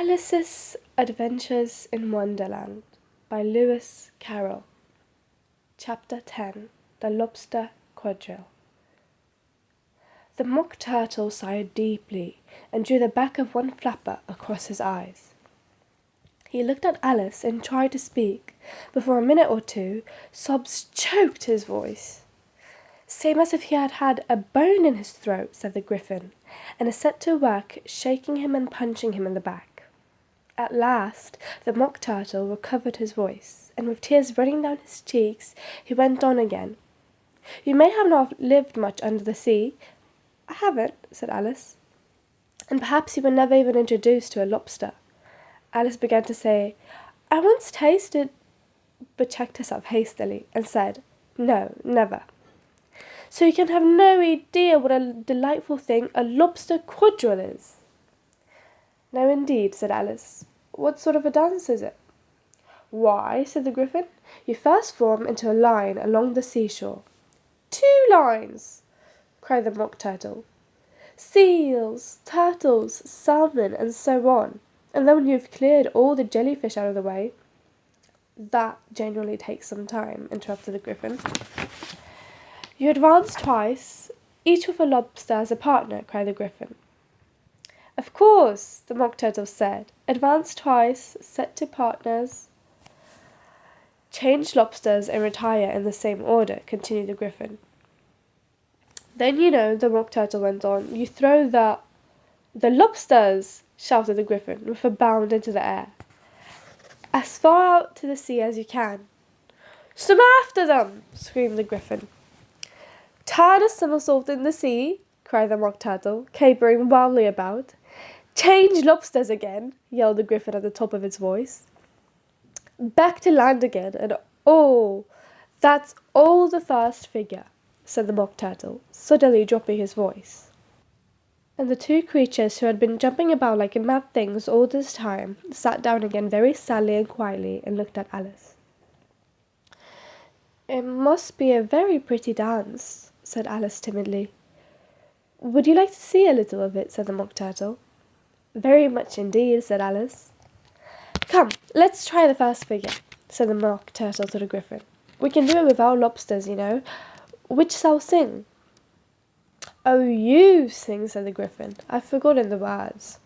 Alice's Adventures in Wonderland by Lewis Carroll. Chapter 10. The Lobster Quadrille. The Mock Turtle sighed deeply and drew the back of one flapper across his eyes. He looked at Alice and tried to speak, but for a minute or two sobs choked his voice. "Same as if he had had a bone in his throat," said the Gryphon, and set to work shaking him and punching him in the back. At last the Mock Turtle recovered his voice, and with tears running down his cheeks, he went on again. "You may have not lived much under the sea." "I haven't," said Alice. "And perhaps you were never even introduced to a lobster." Alice began to say, "I once tasted," but checked herself hastily and said, "No, never." "So you can have no idea what a delightful thing a lobster quadrille is." "No, indeed," said Alice. "What sort of a dance is it?" "Why," said the Gryphon, "you first form into a line along the seashore." "Two lines!" cried the Mock Turtle. "Seals, turtles, salmon, and so on. And then when you've cleared all the jellyfish out of the way—" "That generally takes some time," interrupted the Gryphon. "You advance twice, each with a lobster as a partner," cried the Gryphon. "Of course," the Mock Turtle said. "Advance twice, set to partners." "Change lobsters and retire in the same order," continued the Gryphon. "Then you know," the Mock Turtle went on, "you throw the lobsters!" shouted the Gryphon, with a bound into the air, "as far out to the sea as you can." "Swim after them!" screamed the Gryphon. "Turn a somersault in the sea!" cried the Mock Turtle, capering wildly about. "Change lobsters again!" yelled the Gryphon at the top of its voice. "Back to land again, and that's all the first figure," said the Mock Turtle, suddenly dropping his voice. And the two creatures, who had been jumping about like mad things all this time, sat down again very sadly and quietly and looked at Alice. "It must be a very pretty dance," said Alice timidly. "Would you like to see a little of it?" said the Mock Turtle. "Very much indeed," said Alice. "Come, let's try the first figure," said the Mock Turtle to the Gryphon. "We can do it without lobsters, you know. Which shall sing?" "Oh, you sing," said the Gryphon. "I've forgotten the words."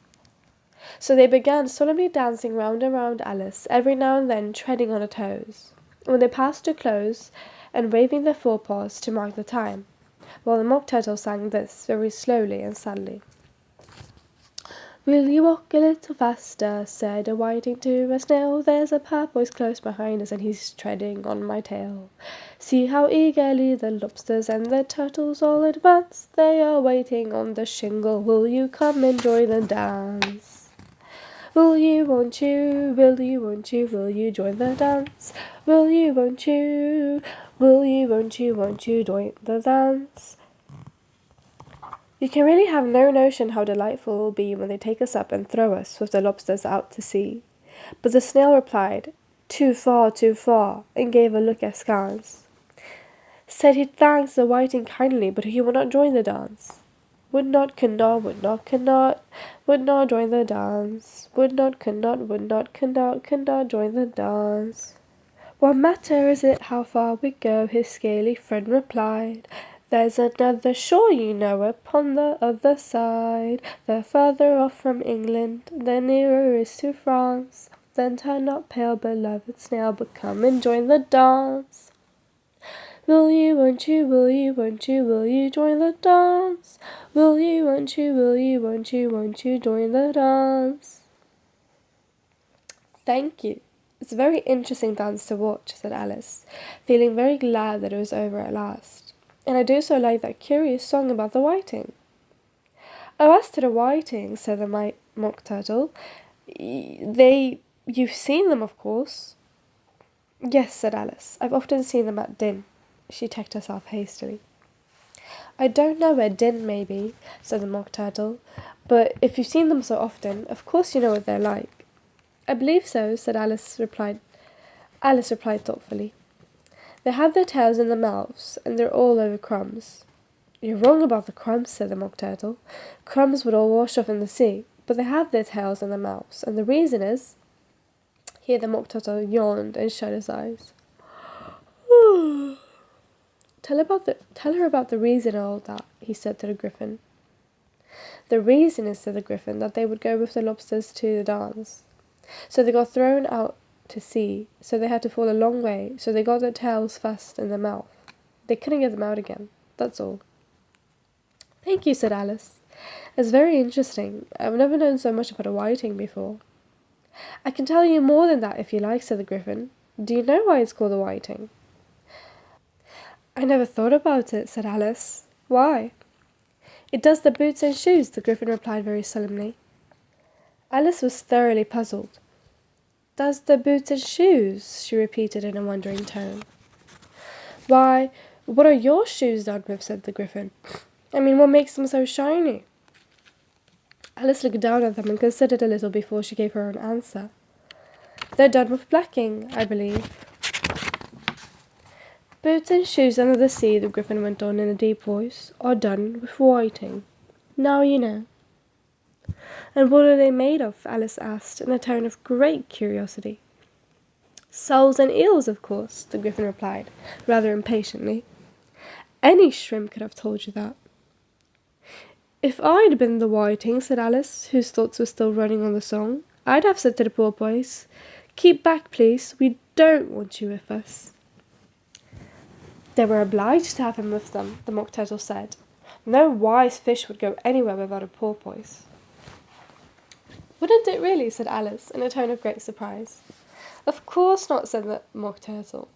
So they began solemnly dancing round and round Alice, every now and then treading on her toes, when they passed too close, and waving their forepaws to mark the time, while the Mock Turtle sang this very slowly and sadly. "Will you walk a little faster?" said a whiting to a snail. "There's a porpoise close behind us, and he's treading on my tail. See how eagerly the lobsters and the turtles all advance. They are waiting on the shingle. Will you come and join the dance? Will you, won't you, will you, won't you, will you join the dance? Will you, won't you, will you, won't you join the dance?" You can really have no notion how delightful it will be when they take us up and throw us with the lobsters out to sea. But the snail replied, too far, and gave a look askance. Said he'd thank the whiting kindly, but he would not join the dance. Would not, could not, would not join the dance. Would not, could not join the dance. "What matter is it how far we go?" his scaly friend replied. "There's another shore, you know, upon the other side. The further off from England, the nearer is to France. Then turn not pale, beloved snail, but come and join the dance. Will you, won't you, will you, won't you, will you join the dance? Will you, won't you, will you, won't you join the dance?" "Thank you. It's a very interesting dance to watch," said Alice, feeling very glad that it was over at last. "And I do so like that curious song about the whiting." "Oh, as to the whiting," said the Mock Turtle, you've seen them, of course." "Yes," said Alice, "I've often seen them at Din." She checked herself hastily. "I don't know where Din may be," said the Mock Turtle, "but if you've seen them so often, of course you know what they're like." "I believe so," said Alice replied thoughtfully. "They have their tails in their mouths, and they're all over crumbs." "You're wrong about the crumbs," said the Mock Turtle. "Crumbs would all wash off in the sea. but they have their tails and their mouths, and the reason is... Here the Mock Turtle yawned and shut his eyes. Tell her about the reason and all that, he said to the Griffin. The reason is, said the Griffin, that they would go with the lobsters to the dance. So they got thrown out to sea, so they had to fall a long way, so they got their tails fast in their mouth. They couldn't get them out again, that's all. Thank you, said Alice. It's very interesting. I've never known so much about a whiting before. I can tell you more than that if you like, said the Griffin. Do you know why it's called a whiting? I never thought about it, said Alice. Why? It does the boots and shoes, the Griffin replied very solemnly. Alice was thoroughly puzzled. Does the boots and shoes? She repeated in a wondering tone. Why, what are your shoes done with? Said the Griffin. I mean, what makes them so shiny? Alice looked down at them and considered a little before she gave her own answer. They're done with blacking, I believe. Boots and shoes under the sea, the Griffin went on in a deep voice, are done with whiting. Now you know. And what are they made of? Alice asked in a tone of great curiosity. Soles and eels, of course, the Griffin replied, rather impatiently. Any shrimp could have told you that. If I'd been the whiting, said Alice, whose thoughts were still running on the song, I'd have said to the porpoise, keep back, please, we don't want you with us. They were obliged to have him with them, the Mock Turtle said. No wise fish would go anywhere without a porpoise. Wouldn't it really? Said Alice, in a tone of great surprise. Of course not, said the Mock Turtle.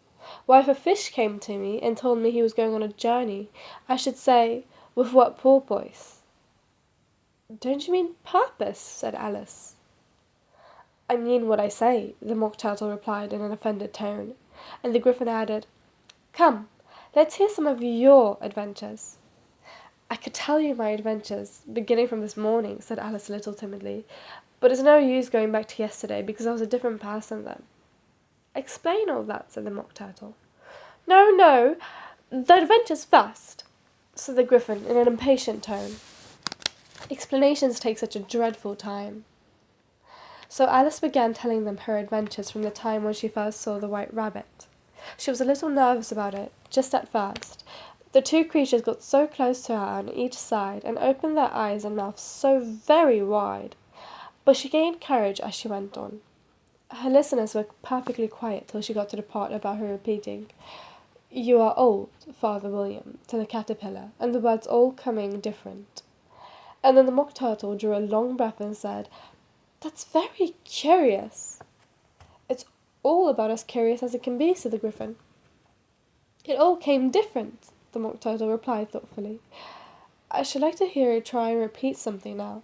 Why, if a fish came to me and told me he was going on a journey, I should say, with what porpoise? Don't you mean purpose? Said Alice. I mean what I say, the Mock Turtle replied in an offended tone, and the Griffin added, Come, let's hear some of your adventures. I could tell you my adventures, beginning from this morning, said Alice a little timidly, but it's no use going back to yesterday, because I was a different person then. Explain all that, said the Mock Turtle. No, the adventures first, said the Griffin in an impatient tone. Explanations take such a dreadful time. So Alice began telling them her adventures from the time when she first saw the white rabbit. She was a little nervous about it, just at first. The two creatures got so close to her on each side and opened their eyes and mouths so very wide. But she gained courage as she went on. Her listeners were perfectly quiet till she got to the part about her repeating, You are old, Father William, to the caterpillar, and the words all coming different. And then the Mock Turtle drew a long breath and said, That's very curious. It's all about as curious as it can be, said the Griffin. It all came different, the Mock Turtle replied thoughtfully. I should like to hear her try and repeat something now.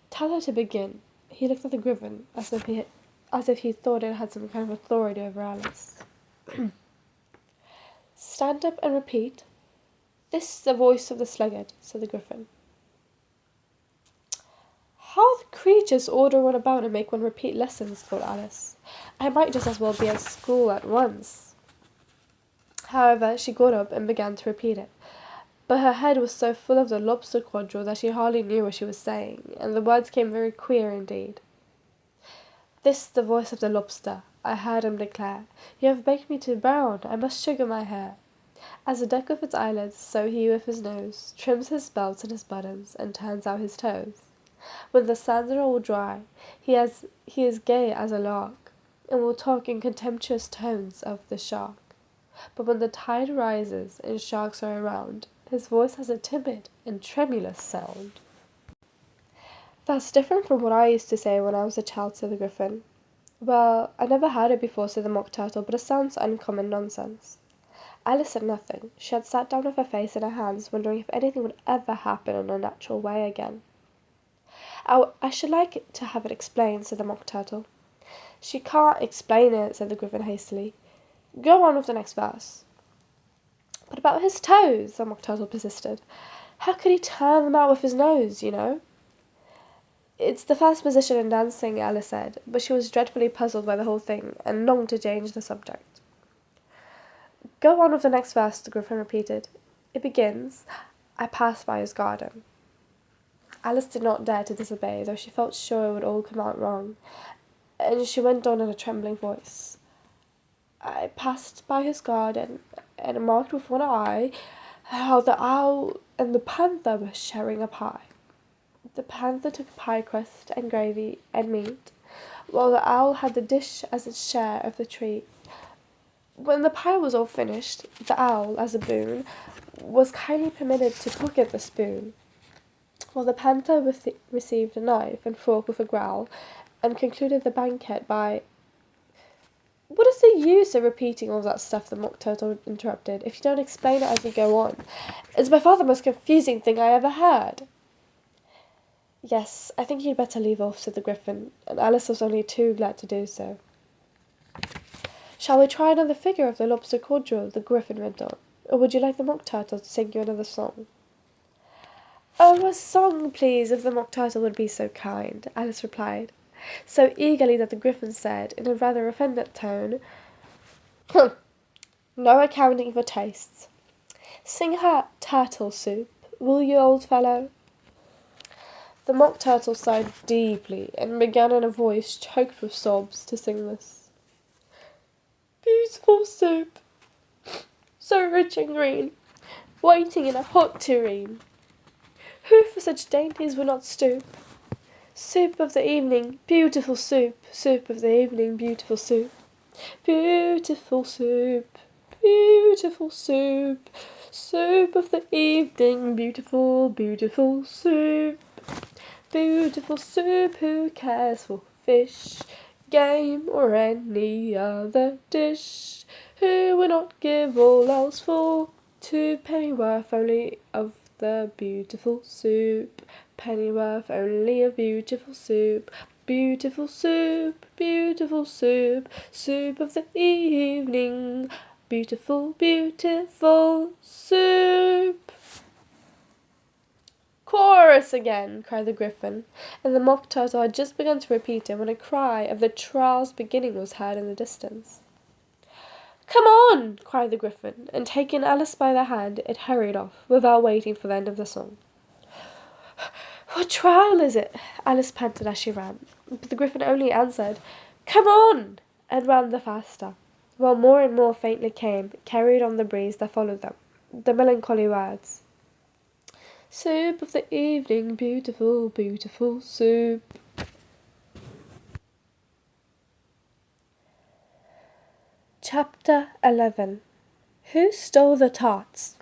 Tell her to begin. He looked at the Griffin as if he thought it had some kind of authority over Alice. Stand up and repeat. This is the voice of the sluggard, said the Griffin. How the creatures order one about and make one repeat lessons, thought Alice. I might just as well be at school at once. However, she got up and began to repeat it, but her head was so full of the lobster quadrille that she hardly knew what she was saying, and the words came very queer indeed. This is the voice of the lobster, I heard him declare. You have baked me too brown, I must sugar my hair. As the duck with its eyelids, so he with his nose trims his belts and his buttons, and turns out his toes. When the sands are all dry, he is gay as a lark, and will talk in contemptuous tones of the shark. But when the tide rises and sharks are around, his voice has a timid and tremulous sound. That's different from what I used to say when I was a child, said the Griffin. Well, I never heard it before, said the Mock Turtle, but it sounds uncommon nonsense. Alice said nothing. She had sat down with her face in her hands, wondering if anything would ever happen in a natural way again. I should like to have it explained, said the Mock Turtle. She can't explain it, said the Griffin hastily. Go on with the next verse. But about his toes, the Mock Turtle persisted. How could he turn them out with his nose, you know? It's the first position in dancing, Alice said, but she was dreadfully puzzled by the whole thing, and longed to change the subject. Go on with the next verse, the Griffin repeated. It begins, I passed by his garden. Alice did not dare to disobey, though she felt sure it would all come out wrong, and she went on in a trembling voice. I passed by his garden, and marked with one eye how the owl and the panther were sharing a pie. The panther took pie crust and gravy and meat, while the owl had the dish as its share of the treat. When the pie was all finished, the owl, as a boon, was kindly permitted to pocket the spoon, while the panther received a knife and fork with a growl, and concluded the banquet by— "What is the use of repeating all that stuff?" the Mock Turtle interrupted, "if you don't explain it as you go on? It's by far the most confusing thing I ever heard." "Yes, I think you'd better leave off," said the Gryphon, and Alice was only too glad to do so. "Shall we try another figure of the lobster quadrille?" the Gryphon went on, "or would you like the Mock Turtle to sing you another song?" "Oh, a song, please, if the Mock Turtle would be so kind," Alice replied, so eagerly that the Gryphon said, in a rather offended tone, "Humph! No accounting for tastes. Sing her turtle soup, will you, old fellow?" The Mock Turtle sighed deeply, and began in a voice choked with sobs to sing this. "Beautiful soup, so rich and green, waiting in a hot tureen. Who for such dainties would not stoop? Soup of the evening, beautiful soup, soup of the evening, beautiful soup. Beautiful soup, beautiful soup, soup of the evening, beautiful, beautiful soup. Beautiful soup, who cares for fish, game, or any other dish? Who would not give all else for 2 pennyworth only of the beautiful soup? Pennyworth only of beautiful soup. Beautiful soup, beautiful soup, soup of the evening. Beautiful, beautiful soup." "Chorus again!" cried the Gryphon, and the Mock Turtle had just begun to repeat it when a cry of the trial's beginning was heard in the distance. "Come on!" cried the Gryphon, and taking Alice by the hand, it hurried off, without waiting for the end of the song. "What trial is it?" Alice panted as she ran, but the Gryphon only answered, "Come on!" and ran the faster, while more and more faintly came, carried on the breeze that followed them, the melancholy words, "Soup of the evening, beautiful, beautiful soup." Chapter 11. Who Stole the Tarts?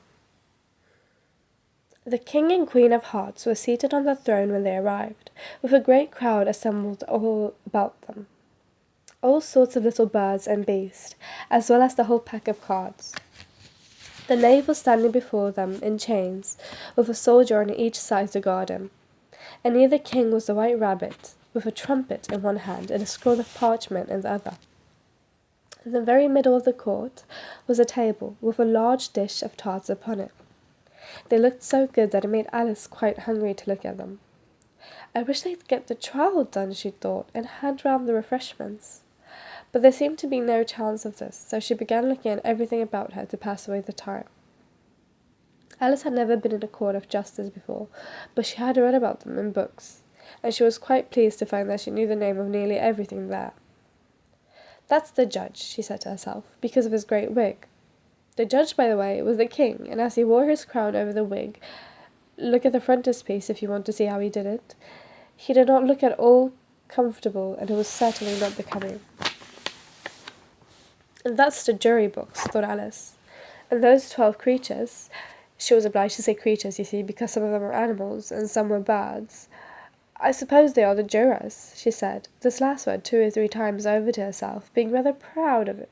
The King and Queen of Hearts were seated on the throne when they arrived, with a great crowd assembled all about them. All sorts of little birds and beasts, as well as the whole pack of cards. The knave was standing before them in chains, with a soldier on each side to guard him, and near the king was the white rabbit, with a trumpet in one hand and a scroll of parchment in the other. In the very middle of the court was a table, with a large dish of tarts upon it. They looked so good that it made Alice quite hungry to look at them. I wish they'd get the trial done, she thought, and hand round the refreshments. But there seemed to be no chance of this, so she began looking at everything about her to pass away the time. Alice had never been in a court of justice before, but she had read about them in books, and she was quite pleased to find that she knew the name of nearly everything there. "That's the judge," she said to herself, "because of his great wig." The judge, by the way, was the king, and as he wore his crown over the wig, look at the frontispiece if you want to see how he did it, he did not look at all comfortable, and it was certainly not becoming. "And that's the jury box," thought Alice. "And those 12 creatures," she was obliged to say creatures, you see, because some of them were animals, and some were birds, "I suppose they are the jurors," she said, this last word 2 or 3 times over to herself, being rather proud of it.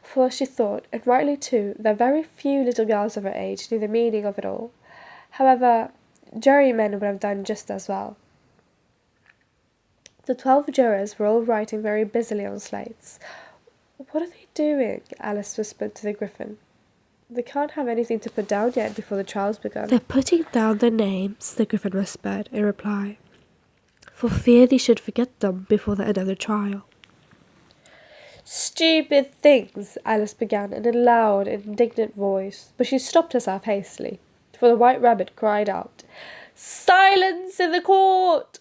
For she thought, and rightly too, that very few little girls of her age knew the meaning of it all. However, jurymen would have done just as well. The 12 jurors were all writing very busily on slates. "What are they doing?" Alice whispered to the Gryphon. "They can't have anything to put down yet before the trial's begun." "They're putting down their names," the Gryphon whispered in reply, "for fear they should forget them before the end of the trial." "Stupid things," Alice began in a loud, indignant voice, but she stopped herself hastily, for the white rabbit cried out, "Silence in the court!"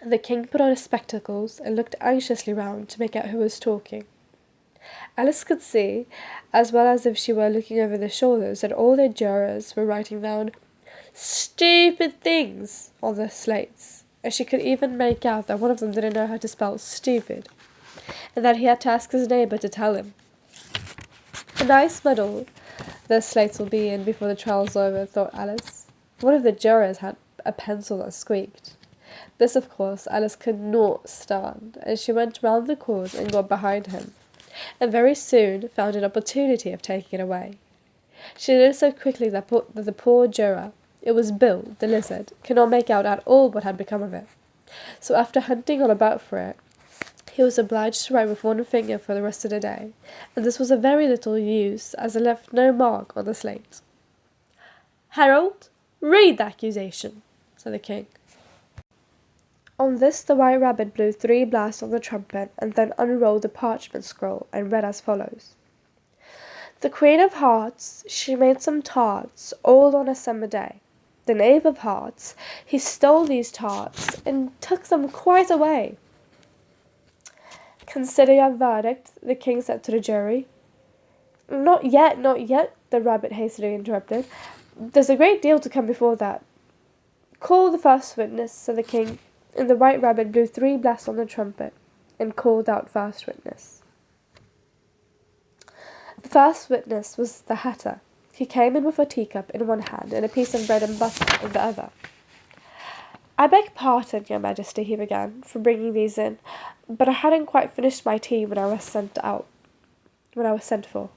The king put on his spectacles and looked anxiously round to make out who was talking. Alice could see, as well as if she were looking over their shoulders, that all the jurors were writing down stupid things on their slates, and she could even make out that one of them didn't know how to spell stupid, and that he had to ask his neighbour to tell him. A nice muddle their slates will be in before the trial's over, thought Alice. One of the jurors had a pencil that squeaked. This, of course, Alice could not stand, and she went round the court and got behind him, and very soon found an opportunity of taking it away. She did it so quickly that the poor juror, it was Bill, the lizard, could not make out at all what had become of it. So after hunting all about for it, he was obliged to write with one finger for the rest of the day, and this was of very little use, as it left no mark on the slate. "Harold, read the accusation," said the king. On this the White Rabbit blew 3 blasts on the trumpet, and then unrolled the parchment scroll, and read as follows. "The Queen of Hearts, she made some tarts, all on a summer day. The Knave of Hearts, he stole these tarts, and took them quite away." "Consider your verdict," the king said to the jury. Not yet, the rabbit hastily interrupted. "There's a great deal to come before that." "Call the first witness," said the king, and the White Rabbit blew 3 blasts on the trumpet, and called out first witness. The first witness was the Hatter. He came in with a teacup in one hand and a piece of bread and butter in the other. "I beg pardon, your majesty," he began, "for bringing these in, but I hadn't quite finished my tea when I was sent for."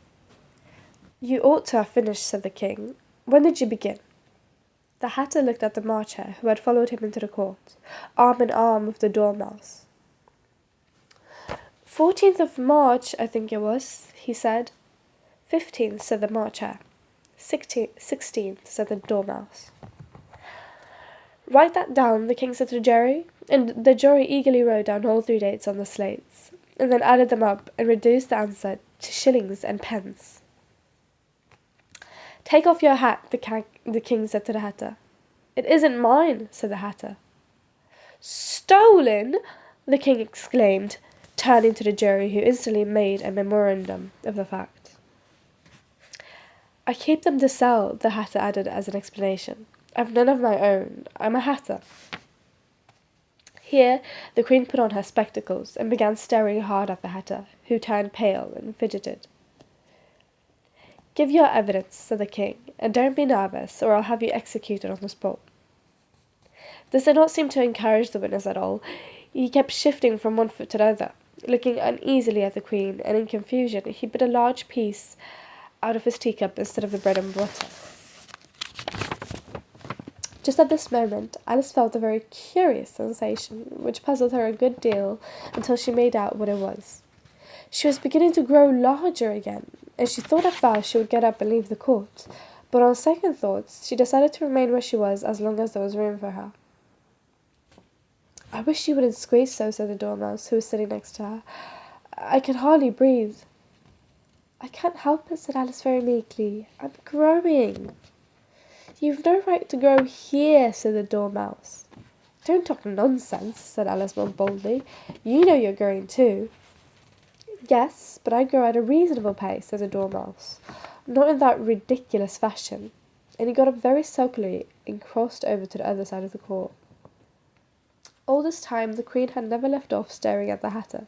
"You ought to have finished," said the king. "When did you begin?" The Hatter looked at the March Hare, who had followed him into the court, arm in arm with the Dormouse. 14th of March, I think it was," he said. 15th, said the March Hare. 16th, said the Dormouse. "Write that down," the king said to the jury, and the jury eagerly wrote down all 3 dates on the slates, and then added them up and reduced the answer to shillings and pence. "Take off your hat," the king said to the Hatter. "It isn't mine," said the Hatter. "Stolen!" the king exclaimed, turning to the jury, who instantly made a memorandum of the fact. "I keep them to sell," the Hatter added as an explanation. "I've none of my own. I'm a hatter." Here the queen put on her spectacles and began staring hard at the Hatter, who turned pale and fidgeted. "Give your evidence," said the king, "and don't be nervous, or I'll have you executed on the spot." This did not seem to encourage the witness at all. He kept shifting from one foot to the other, looking uneasily at the queen, and in confusion he bit a large piece out of his teacup instead of the bread and butter. Just at this moment, Alice felt a very curious sensation, which puzzled her a good deal until she made out what it was. She was beginning to grow larger again, and she thought at first she would get up and leave the court, but on second thoughts she decided to remain where she was as long as there was room for her. "I wish you wouldn't squeeze so," said the Dormouse, who was sitting next to her. "I can hardly breathe." "I can't help it," said Alice very meekly. "I'm growing." "You've no right to grow here," said the Dormouse. "Don't talk nonsense," said Alice more boldly. "You know you're growing too." "Yes, but I grow at a reasonable pace," said the Dormouse. "Not in that ridiculous fashion." And he got up very sulkily and crossed over to the other side of the court. All this time the queen had never left off staring at the Hatter,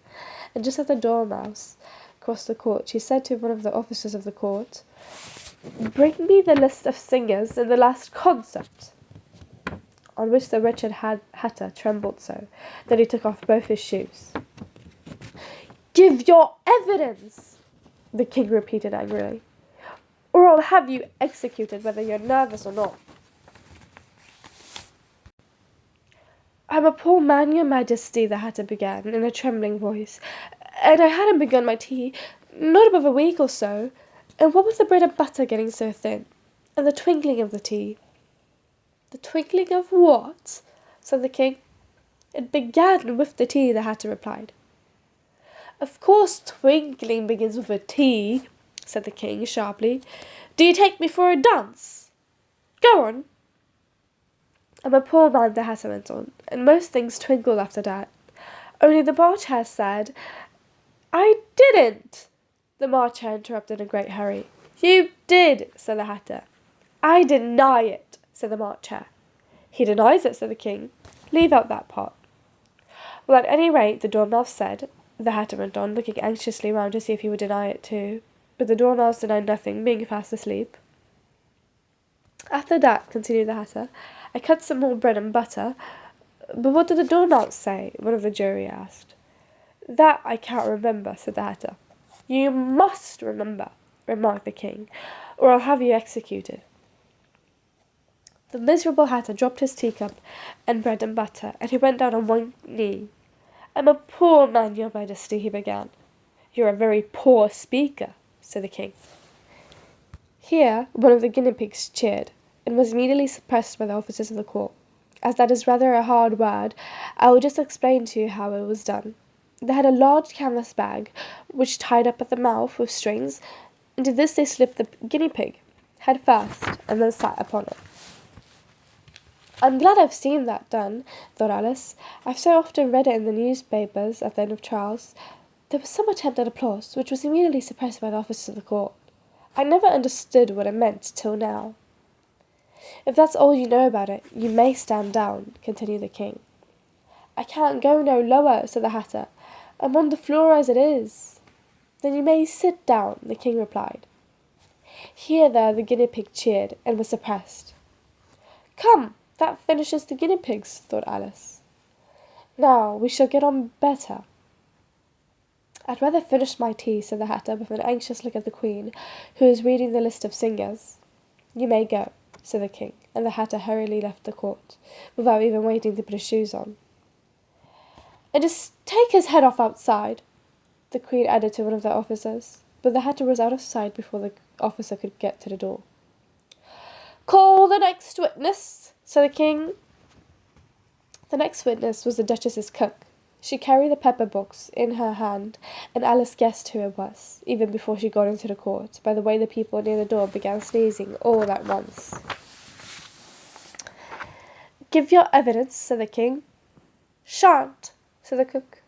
and just as the Dormouse crossed the court, she said to one of the officers of the court, "Bring me the list of singers in the last concert." On which the wretched Hatter trembled so that he took off both his shoes. "Give your evidence," the king repeated angrily, "or I'll have you executed whether you're nervous or not." "I'm a poor man, your majesty," the Hatter began in a trembling voice, "and I hadn't begun my tea, not above a week or so, and what with the bread and butter getting so thin, and the twinkling of the tea." "The twinkling of what?" said the king. "It began with the tea," the Hatter replied. "Of course twinkling begins with a T," said the king sharply. "Do you take me for a dunce? Go on." I'm a poor man, the Hatter went on, and most things twinkled after that. Only the March Hare said, I didn't! The March Hare interrupted in a great hurry. You did, said the Hatter. I deny it, said the March Hare. He denies it, said the King. Leave out that part. Well, at any rate, the Dormouse said, the Hatter went on, looking anxiously round to see if he would deny it too. But the Dormouse denied nothing, being fast asleep. After that, continued the Hatter, I cut some more bread and butter. But what did the Dormouse say? One of the jury asked. That I can't remember, said the Hatter. You must remember, remarked the King, or I'll have you executed. The miserable Hatter dropped his teacup and bread and butter, and he went down on one knee. I'm a poor man, your Majesty, he began. You're a very poor speaker, said the King. Here one of the guinea pigs cheered, and was immediately suppressed by the officers of the court. As that is rather a hard word, I will just explain to you how it was done. They had a large canvas bag, which tied up at the mouth with strings. Into this they slipped the guinea pig, head first, and then sat upon it. I'm glad I've seen that done, thought Alice. I've so often read it in the newspapers at the end of trials. There was some attempt at applause, which was immediately suppressed by the officers of the court. I never understood what it meant till now. If that's all you know about it, you may stand down, continued the King. I can't go no lower, said the Hatter. I'm on the floor as it is. Then you may sit down, the King replied. Here the guinea pig cheered, and was suppressed. Come, that finishes the guinea pigs, thought Alice. Now we shall get on better. I'd rather finish my tea, said the Hatter, with an anxious look at the Queen, who was reading the list of singers. You may go, said the King, and the Hatter hurriedly left the court, without even waiting to put his shoes on. And just take his head off outside, the Queen added to one of the officers, but the Hatter was out of sight before the officer could get to the door. Call the next witness, said the King. The next witness was the Duchess's cook. She carried the pepper box in her hand, and Alice guessed who it was, even before she got into the court, by the way the people near the door began sneezing all at once. Give your evidence, said the King. Shan't, said the cook.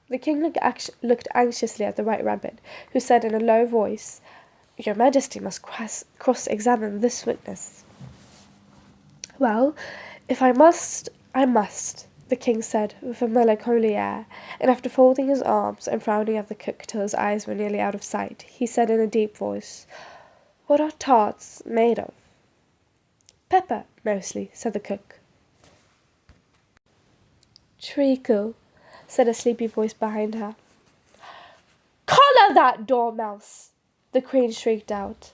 The King looked anxiously at the White Rabbit, who said in a low voice, Your Majesty must cross-examine this witness. Well, if I must, I must, the King said with a melancholy air, and after folding his arms and frowning at the cook till his eyes were nearly out of sight, he said in a deep voice, What are tarts made of? Pepper, mostly, said the cook. Treacle, said a sleepy voice behind her. Collar that dormouse! The Queen shrieked out.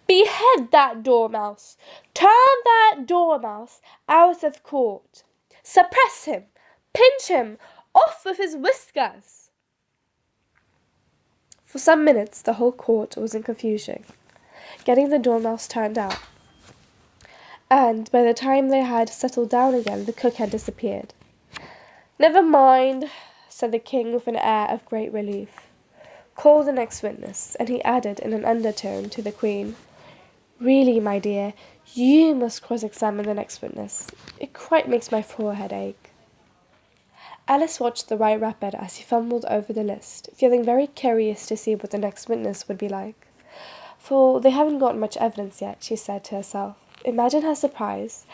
Behead that dormouse! Turn that dormouse out of court! Suppress him! Pinch him! Off with his whiskers! For some minutes the whole court was in confusion, getting the dormouse turned out. And by the time they had settled down again, the cook had disappeared. Never mind, said the King with an air of great relief. Call the next witness, and he added in an undertone to the Queen, Really, my dear, you must cross-examine the next witness. It quite makes my forehead ache. Alice watched the White Rabbit as he fumbled over the list, feeling very curious to see what the next witness would be like. For they haven't got much evidence yet, she said to herself. Imagine her surprise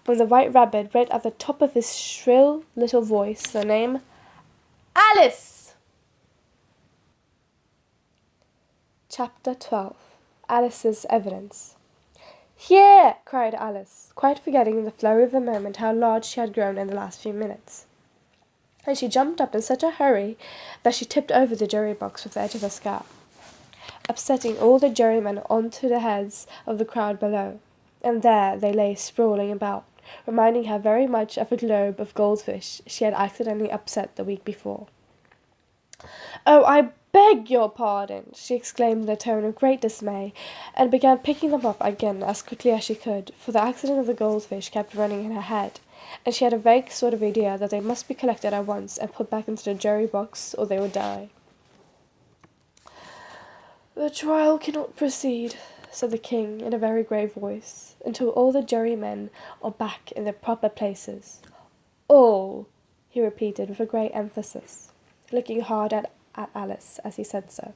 when the White Rabbit read at the top of his shrill little voice the name Alice! Chapter 12. Alice's Evidence. Here! Cried Alice, quite forgetting in the flurry of the moment how large she had grown in the last few minutes. And she jumped up in such a hurry that she tipped over the jury box with the edge of her skirt, upsetting all the jurymen onto the heads of the crowd below. And there they lay sprawling about, reminding her very much of a globe of goldfish she had accidentally upset the week before. Oh, I beg your pardon, she exclaimed in a tone of great dismay, and began picking them up again as quickly as she could, for the accident of the goldfish kept running in her head, and she had a vague sort of idea that they must be collected at once and put back into the jury box, or they would die. The trial cannot proceed, said the king in a very grave voice, until all the jurymen are back in their proper places. All, he repeated with a great emphasis, looking hard at Alice as he said so.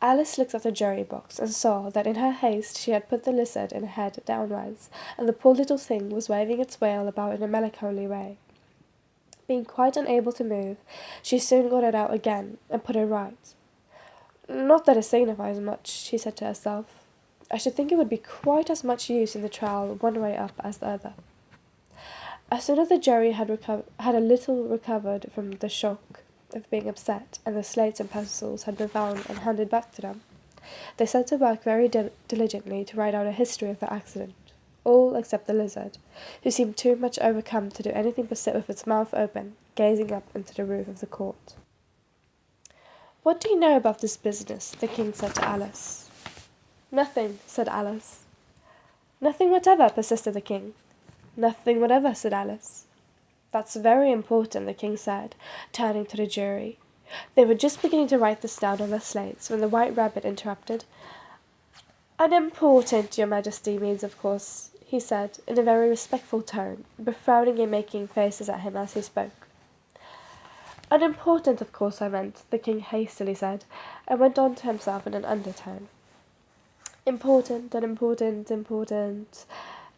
Alice looked at the jury box and saw that in her haste she had put the lizard in head downwards, and the poor little thing was waving its wail about in a melancholy way. Being quite unable to move, she soon got it out again and put it right. Not that it signifies much, she said to herself. I should think it would be quite as much use in the trial one way up as the other. As soon as the jury had a little recovered from the shock of being upset, and the slates and pencils had been found and handed back to them, they set to work very diligently to write out a history of the accident, all except the lizard, who seemed too much overcome to do anything but sit with its mouth open, gazing up into the roof of the court. What do you know about this business? The king said to Alice. Nothing, said Alice. Nothing whatever, persisted the king. Nothing whatever, said Alice. That's very important, the king said, turning to the jury. They were just beginning to write this down on their slates when the White Rabbit interrupted. Unimportant, your majesty, means, of course, he said, in a very respectful tone, but frowning and making faces at him as he spoke. Unimportant, of course, I meant, the king hastily said, and went on to himself in an undertone. Important, unimportant, important,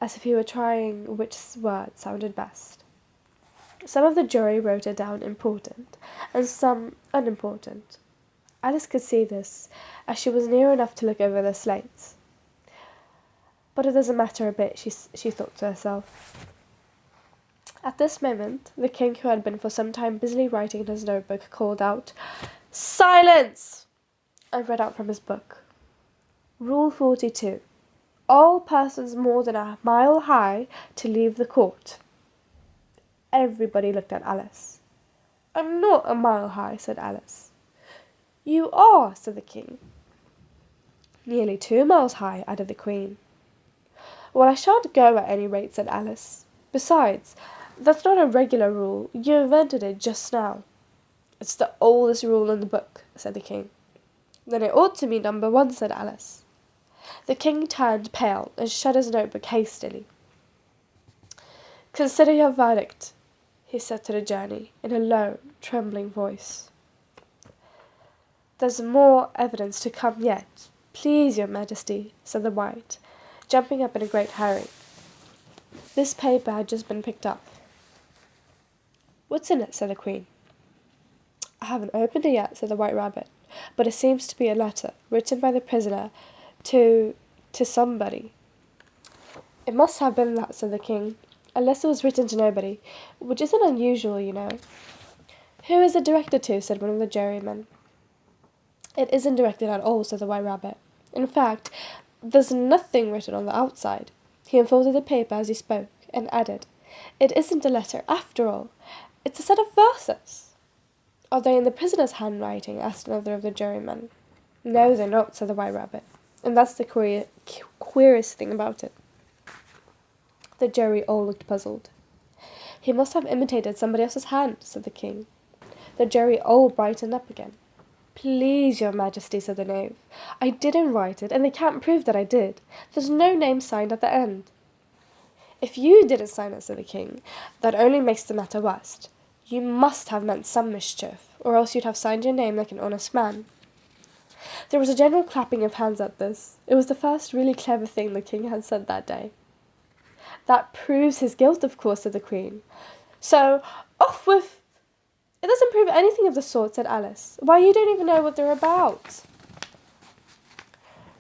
as if he were trying which word sounded best. Some of the jury wrote it down important, and some unimportant. Alice could see this, as she was near enough to look over the slates. But it doesn't matter a bit, she thought to herself. At this moment, the king, who had been for some time busily writing in his notebook, called out, Silence! And read out from his book. Rule 42. All persons more than a mile high to leave the court. Everybody looked at Alice. I'm not a mile high, said Alice. You are, said the king. Nearly 2 miles high, added the queen. Well, I shan't go at any rate, said Alice. Besides, that's not a regular rule. You invented it just now. It's the oldest rule in the book, said the king. Then it ought to be number 1, said Alice. The king turned pale and shut his notebook hastily. Consider your verdict, he said to the jury in a low, trembling voice. There's more evidence to come yet. Please, your majesty, said the White, jumping up in a great hurry. This paper had just been picked up. What's in it? Said the queen. I haven't opened it yet, said the White Rabbit, but it seems to be a letter written by the prisoner to somebody. It must have been that, said the king, unless it was written to nobody, which isn't unusual, you know. Who is it directed to? Said one of the jurymen. It isn't directed at all, said the White Rabbit. In fact, there's nothing written on the outside. He unfolded the paper as he spoke, and added, It isn't a letter, after all. It's a set of verses. Are they in the prisoner's handwriting? Asked another of the jurymen. No, they're not, said the White Rabbit. And that's the queerest thing about it. The jury all looked puzzled. He must have imitated somebody else's hand, said the king. The jury all brightened up again. Please, your majesty, said the knave. I didn't write it, and they can't prove that I did. There's no name signed at the end. If you didn't sign it, said the king, that only makes the matter worse. You must have meant some mischief, or else you'd have signed your name like an honest man. There was a general clapping of hands at this. It was the first really clever thing the king had said that day. That proves his guilt, of course, said the queen. So, off with... It doesn't prove anything of the sort, said Alice. Why, you don't even know what they're about.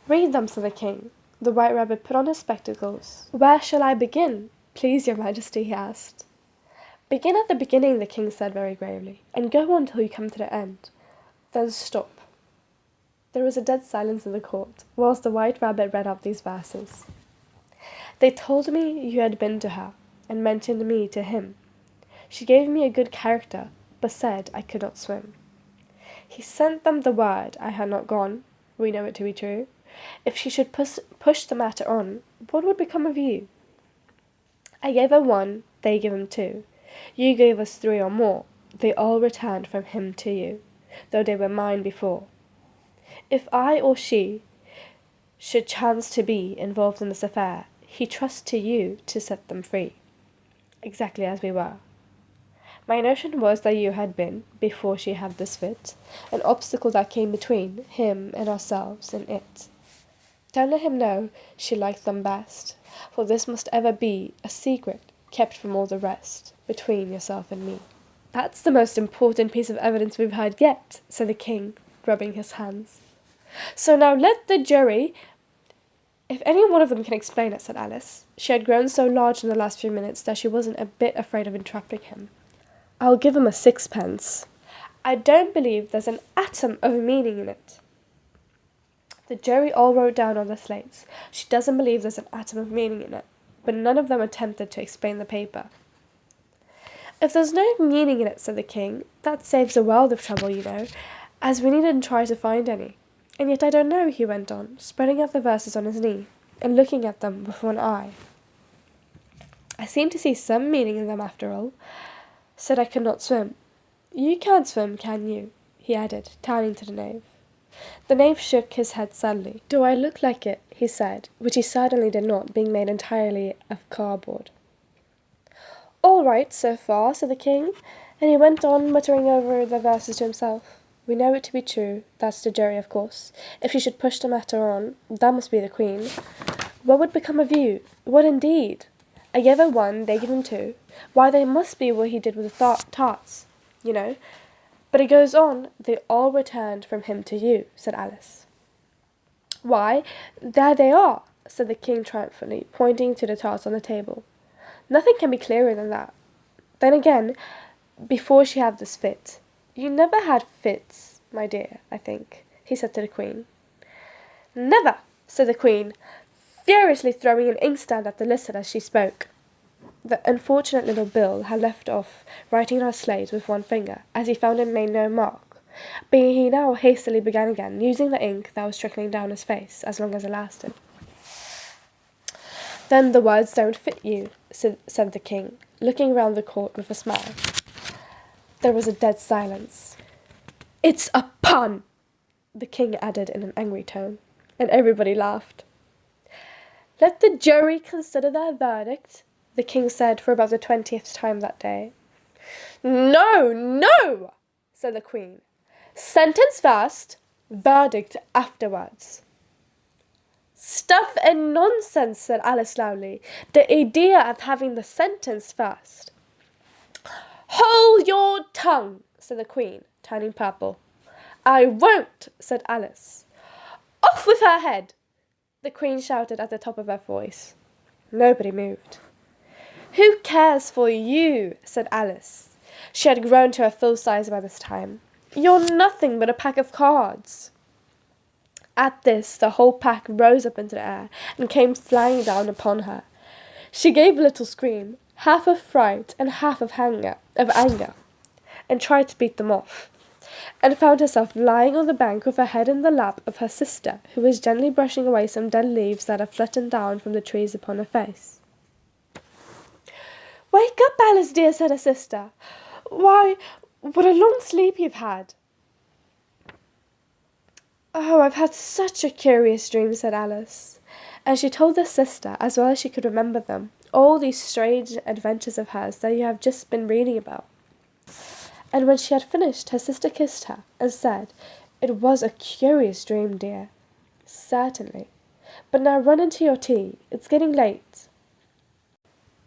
Read them, said the king. The White Rabbit put on his spectacles. Where shall I begin? Please, your majesty, he asked. Begin at the beginning, the king said very gravely, and go on till you come to the end. Then stop. There was a dead silence in the court, whilst the White Rabbit read out these verses. They told me you had been to her, and mentioned me to him. She gave me a good character, but said I could not swim. He sent them the word I had not gone. We know it to be true. If she should push the matter on, what would become of you? I gave her 1, they gave him 2. You gave us 3 or more. They all returned from him to you, though they were mine before. If I or she, should chance to be involved in this affair, he trusts to you to set them free, exactly as we were. My notion was that you had been, before she had this fit, an obstacle that came between him and ourselves and it. Don't let him know she liked them best, for this must ever be a secret kept from all the rest, between yourself and me. That's the most important piece of evidence we've heard yet, said the king, rubbing his hands. So now let the jury... If any one of them can explain it, said Alice. She had grown so large in the last few minutes that she wasn't a bit afraid of entrapping him. I'll give him a 6pence. I don't believe there's an atom of meaning in it. The jury all wrote down on their slates. She doesn't believe there's an atom of meaning in it, but none of them attempted to explain the paper. If there's no meaning in it, said the king, that saves a world of trouble, you know, as we needn't try to find any. And yet I don't know, he went on, spreading out the verses on his knee, and looking at them with one eye. I seem to see some meaning in them after all. Said I could not swim. You can't swim, can you? He added, turning to the knave. The knave shook his head sadly. Do I look like it? He said, which he certainly did not, being made entirely of cardboard. All right, so far, said the king, and he went on muttering over the verses to himself. We know it to be true, that's the jury, of course. If she should push the matter on, that must be the queen. What would become of you? What indeed? I gave her 1, they give him 2. Why, they must be what he did with the tarts, you know. But it goes on, they all returned from him to you, said Alice. Why, there they are, said the king triumphantly, pointing to the tarts on the table. Nothing can be clearer than that. Then again, before she had this fit. You never had fits, my dear, I think, he said to the queen. Never, said the queen, furiously throwing an inkstand at the listener as she spoke. The unfortunate little Bill had left off writing on her slate with one finger, as he found it made no mark, but he now hastily began again, using the ink that was trickling down his face as long as it lasted. Then the words don't fit you, said the king, looking round the court with a smile. There was a dead silence. It's a pun, the king added in an angry tone, and everybody laughed. Let the jury consider their verdict, the king said for about the 20th time that day. No, no, said the queen. Sentence first, verdict afterwards. Stuff and nonsense, said Alice loudly. The idea of having the sentence first. Hold your tongue, said the queen, turning purple. I won't, said Alice. Off with her head, the queen shouted at the top of her voice. Nobody moved. Who cares for you, said Alice. She had grown to her full size by this time. You're nothing but a pack of cards. At this, the whole pack rose up into the air and came flying down upon her. She gave a little scream, half of fright and half of anger, and tried to beat them off, and found herself lying on the bank with her head in the lap of her sister, who was gently brushing away some dead leaves that had flattened down from the trees upon her face. Wake up, Alice dear, said her sister. Why, what a long sleep you've had. Oh, I've had such a curious dream, said Alice, and she told her sister, as well as she could remember them, all these strange adventures of hers that you have just been reading about. And when she had finished, her sister kissed her and said, It was a curious dream, dear. Certainly. But now run into your tea. It's getting late.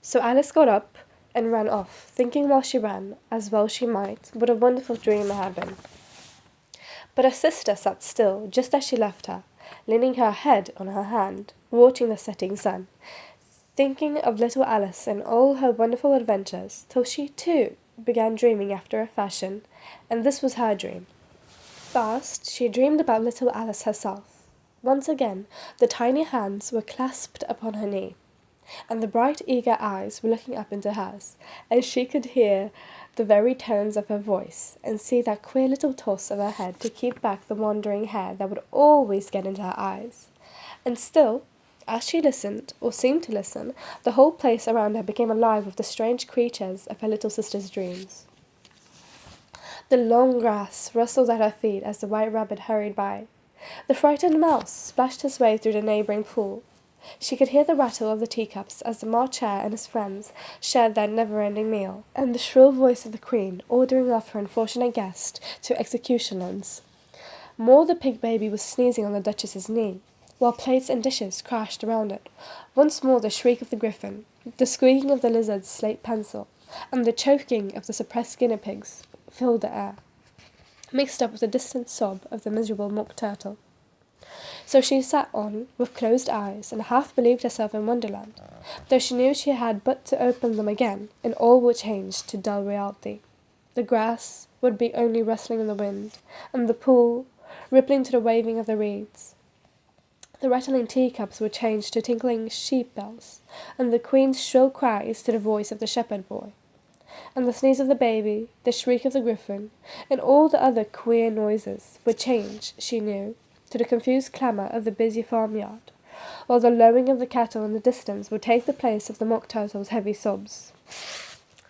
So Alice got up and ran off, thinking while she ran, as well she might, what a wonderful dream it had been. But her sister sat still, just as she left her, leaning her head on her hand, watching the setting sun, thinking of little Alice and all her wonderful adventures, till she, too, began dreaming after a fashion, and this was her dream. First, she dreamed about little Alice herself. Once again, the tiny hands were clasped upon her knee, and the bright, eager eyes were looking up into hers, and she could hear the very tones of her voice, and see that queer little toss of her head to keep back the wandering hair that would always get into her eyes. And still, as she listened, or seemed to listen, the whole place around her became alive with the strange creatures of her little sister's dreams. The long grass rustled at her feet as the white rabbit hurried by. The frightened mouse splashed his way through the neighbouring pool. She could hear the rattle of the teacups as the March Hare and his friends shared their never-ending meal, and the shrill voice of the Queen ordering off her unfortunate guest to executioners. More the pig baby was sneezing on the Duchess's knee, while plates and dishes crashed around it. Once more the shriek of the griffin, the squeaking of the lizard's slate pencil, and the choking of the suppressed guinea pigs filled the air, mixed up with the distant sob of the miserable mock turtle. So she sat on, with closed eyes, and half believed herself in Wonderland, though she knew she had but to open them again, and all would change to dull reality. The grass would be only rustling in the wind, and the pool rippling to the waving of the reeds. The rattling teacups would change to tinkling sheep bells, and the Queen's shrill cries to the voice of the shepherd boy. And the sneeze of the baby, the shriek of the griffin, and all the other queer noises would change, she knew, to the confused clamour of the busy farmyard, while the lowing of the cattle in the distance would take the place of the mock turtle's heavy sobs.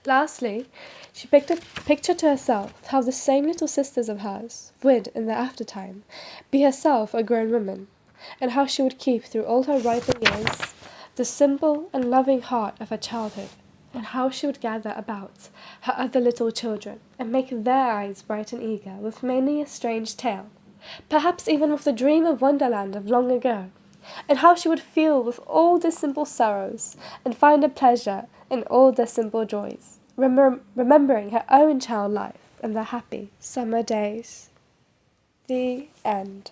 Lastly, she pictured to herself how the same little sisters of hers would, in the aftertime, be herself a grown woman, and how she would keep through all her riper years the simple and loving heart of her childhood, and how she would gather about her other little children, and make their eyes bright and eager with many a strange tale, perhaps even with the dream of Wonderland of long ago, and how she would feel with all their simple sorrows, and find a pleasure in all their simple joys, remembering her own child life and the happy summer days. The end.